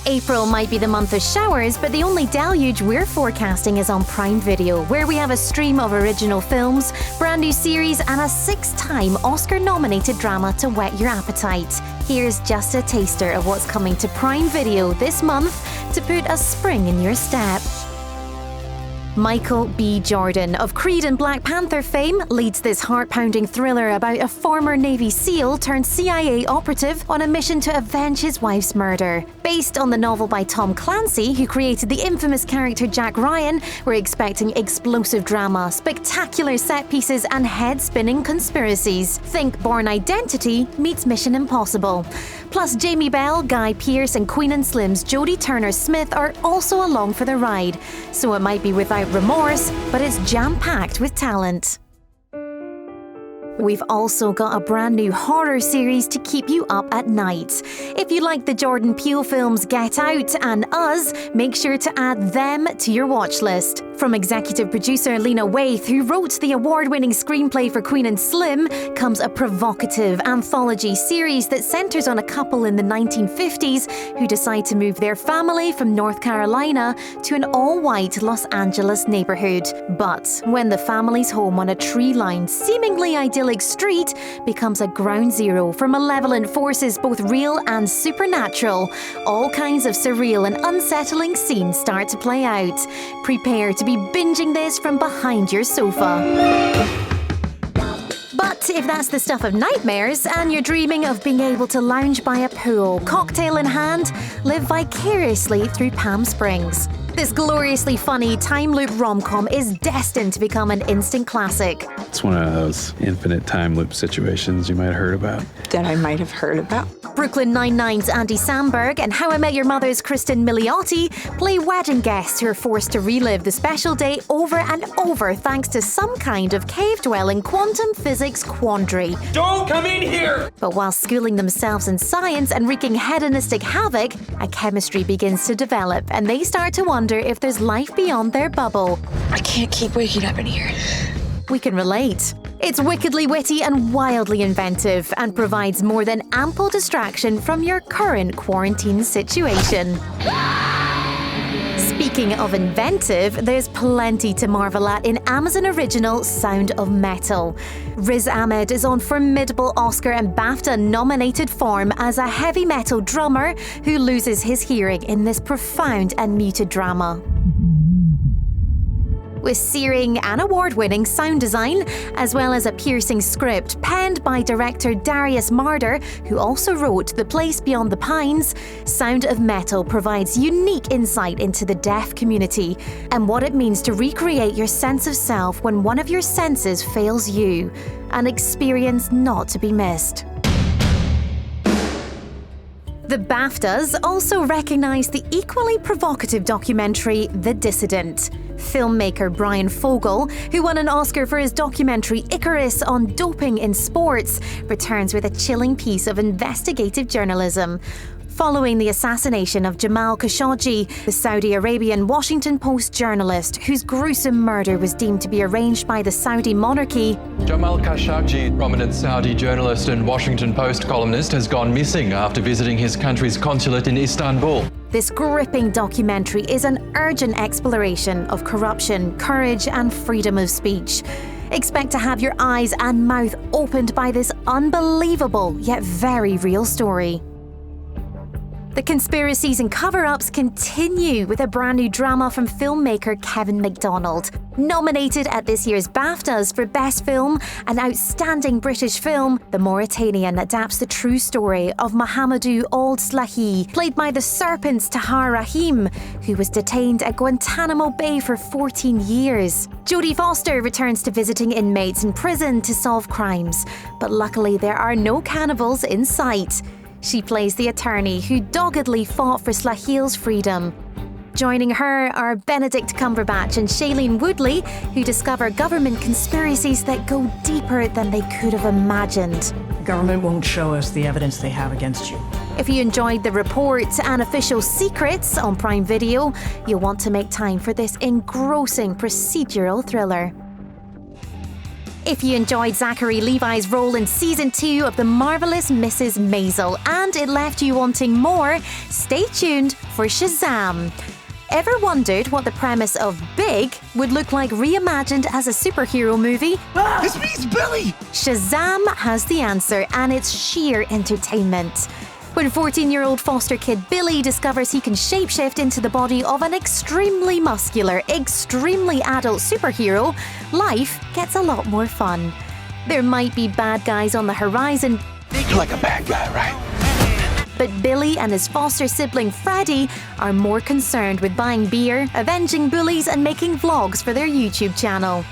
April might be the month of showers, but the only deluge we're forecasting is on Prime Video, where we have a stream of original films, brand new series, and a 6-time Oscar-nominated drama to whet your appetite. Here's just a taster of what's coming to Prime Video this month to put a spring in your step. Michael B. Jordan of Creed and Black Panther fame leads this heart-pounding thriller about a former Navy SEAL turned CIA operative on a mission to avenge his wife's murder. Based on the novel by Tom Clancy, who created the infamous character Jack Ryan, we're expecting explosive drama, spectacular set pieces, and head-spinning conspiracies. Think Bourne Identity meets Mission Impossible. Plus, Jamie Bell, Guy Pearce, and Queen and Slim's Jodie Turner-Smith are also along for the ride. So it might be without remorse, but it's jam-packed with talent. We've also got a brand new horror series to keep you up at night. If you like the Jordan Peele films Get Out and Us, make sure to add them to your watch list. From executive producer Lena Waithe, who wrote the award-winning screenplay for Queen and Slim, comes a provocative anthology series that centres on a couple in the 1950s who decide to move their family from North Carolina to an all-white Los Angeles neighbourhood. But when the family's home on a tree-lined, seemingly idyllic street becomes a ground zero for malevolent forces both real and supernatural, all kinds of surreal and unsettling scenes start to play out. Prepare to be binging this from behind your sofa. But if that's the stuff of nightmares and you're dreaming of being able to lounge by a pool, cocktail in hand, live vicariously through Palm Springs. This gloriously funny time loop rom-com is destined to become an instant classic. It's one of those infinite time loop situations you might have heard about. That I might have heard about. Brooklyn Nine-Nine's Andy Samberg and How I Met Your Mother's Kristen Milioti play wedding guests who are forced to relive the special day over and over thanks to some kind of cave-dwelling quantum physics quandary. Don't come in here! But while schooling themselves in science and wreaking hedonistic havoc, a chemistry begins to develop and they start to wonder if there's life beyond their bubble. I can't keep waking up in here. We can relate. It's wickedly witty and wildly inventive and provides more than ample distraction from your current quarantine situation. Speaking of inventive, there's plenty to marvel at in Amazon original Sound of Metal. Riz Ahmed is on formidable Oscar and BAFTA-nominated form as a heavy metal drummer who loses his hearing in this profound and muted drama. With searing and award-winning sound design, as well as a piercing script penned by director Darius Marder, who also wrote The Place Beyond the Pines, Sound of Metal provides unique insight into the deaf community and what it means to recreate your sense of self when one of your senses fails you, an experience not to be missed. The BAFTAs also recognise the equally provocative documentary The Dissident. Filmmaker Brian Fogel, who won an Oscar for his documentary Icarus on doping in sports, returns with a chilling piece of investigative journalism. Following the assassination of Jamal Khashoggi, the Saudi Arabian Washington Post journalist whose gruesome murder was deemed to be arranged by the Saudi monarchy, Jamal Khashoggi, prominent Saudi journalist and Washington Post columnist, has gone missing after visiting his country's consulate in Istanbul. This gripping documentary is an urgent exploration of corruption, courage, and freedom of speech. Expect to have your eyes and mouth opened by this unbelievable yet very real story. The conspiracies and cover-ups continue with a brand new drama from filmmaker Kevin MacDonald. Nominated at this year's BAFTAs for Best Film and Outstanding British Film, The Mauritanian adapts the true story of Mahamadou Ould Slahi, played by the Serpent's Tahar Rahim, who was detained at Guantanamo Bay for 14 years. Jodie Foster returns to visiting inmates in prison to solve crimes, but luckily there are no cannibals in sight. She plays the attorney who doggedly fought for Slahil's freedom. Joining her are Benedict Cumberbatch and Shailene Woodley, who discover government conspiracies that go deeper than they could have imagined. The government won't show us the evidence they have against you. If you enjoyed The Report and Official Secrets on Prime Video, you'll want to make time for this engrossing procedural thriller. If you enjoyed Zachary Levi's role in Season 2 of The Marvelous Mrs. Maisel and it left you wanting more, stay tuned for Shazam. Ever wondered what the premise of Big would look like reimagined as a superhero movie? This means Billy! Shazam has the answer, and it's sheer entertainment. When 14-year-old foster kid Billy discovers he can shapeshift into the body of an extremely muscular, extremely adult superhero, life gets a lot more fun. There might be bad guys on the horizon, You're like a bad guy, right? but Billy and his foster sibling Freddie are more concerned with buying beer, avenging bullies, and making vlogs for their YouTube channel.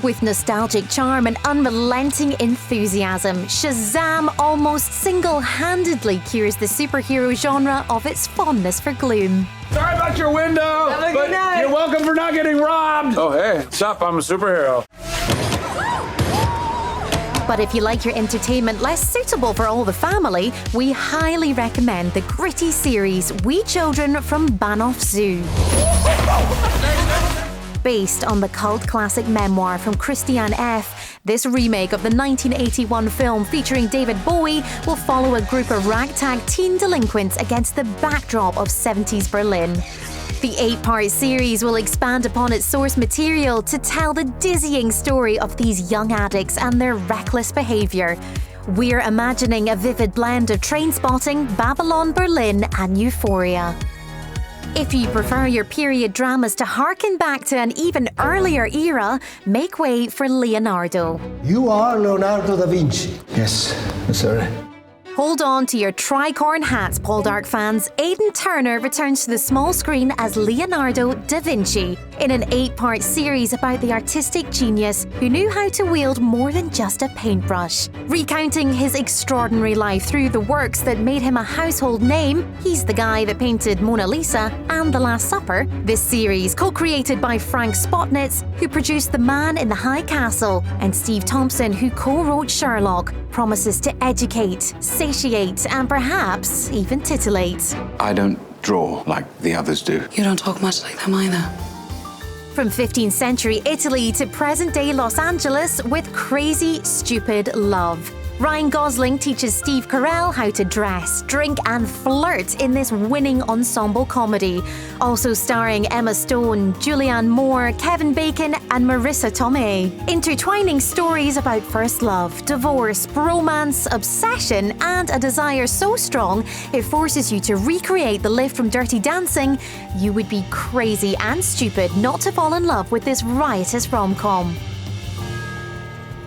With nostalgic charm and unrelenting enthusiasm, Shazam almost single-handedly cures the superhero genre of its fondness for gloom. Sorry about your window, but you're welcome for not getting robbed. Oh, hey, what's up? I'm a superhero. But if you like your entertainment less suitable for all the family, we highly recommend the gritty series We Children from Banff Zoo. Based on the cult classic memoir from Christiane F., this remake of the 1981 film featuring David Bowie will follow a group of ragtag teen delinquents against the backdrop of 70s Berlin. The 8-part series will expand upon its source material to tell the dizzying story of these young addicts and their reckless behaviour. We're imagining a vivid blend of Trainspotting, Babylon Berlin, and Euphoria. If you prefer your period dramas to harken back to an even earlier era, make way for Leonardo. You are Leonardo da Vinci. Yes, sir. Hold on to your tricorn hats, Poldark fans. Aidan Turner returns to the small screen as Leonardo da Vinci in an 8-part series about the artistic genius who knew how to wield more than just a paintbrush. Recounting his extraordinary life through the works that made him a household name, he's the guy that painted Mona Lisa and The Last Supper. This series, co-created by Frank Spotnitz, who produced The Man in the High Castle, and Steve Thompson, who co-wrote Sherlock, promises to educate, satiate, and perhaps even titillate. I don't draw like the others do. You don't talk much like them either. From 15th century Italy to present-day Los Angeles with crazy, stupid love. Ryan Gosling teaches Steve Carell how to dress, drink, and flirt in this winning ensemble comedy. Also starring Emma Stone, Julianne Moore, Kevin Bacon, and Marissa Tomei. Intertwining stories about first love, divorce, romance, obsession, and a desire so strong it forces you to recreate the lift from Dirty Dancing. You would be crazy and stupid not to fall in love with this riotous rom-com.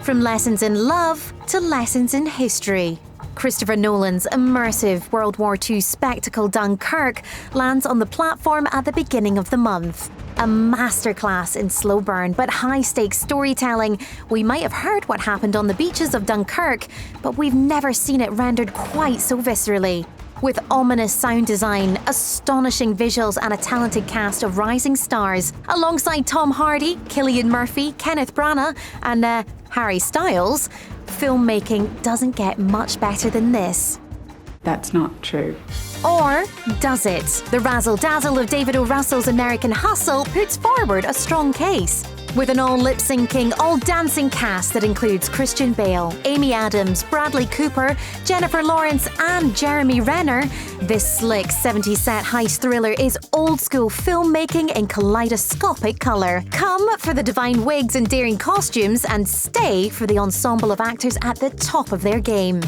From lessons in love to lessons in history. Christopher Nolan's immersive World War II spectacle Dunkirk lands on the platform at the beginning of the month. A masterclass in slow burn but high-stakes storytelling. We might have heard what happened on the beaches of Dunkirk, but we've never seen it rendered quite so viscerally. With ominous sound design, astonishing visuals, and a talented cast of rising stars, alongside Tom Hardy, Cillian Murphy, Kenneth Branagh, and Harry Styles, filmmaking doesn't get much better than this. That's not true. Or does it? The razzle-dazzle of David O. Russell's American Hustle puts forward a strong case. With an all-lip-syncing, all-dancing cast that includes Christian Bale, Amy Adams, Bradley Cooper, Jennifer Lawrence, and Jeremy Renner, this slick 70s set heist thriller is old-school filmmaking in kaleidoscopic colour. Come for the divine wigs and daring costumes, and stay for the ensemble of actors at the top of their game.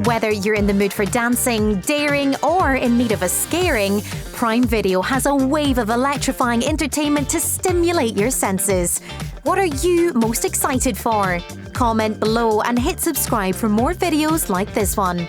Whether you're in the mood for dancing, daring, or in need of a scaring, Prime Video has a wave of electrifying entertainment to stimulate your senses. What are you most excited for? Comment below and hit subscribe for more videos like this one.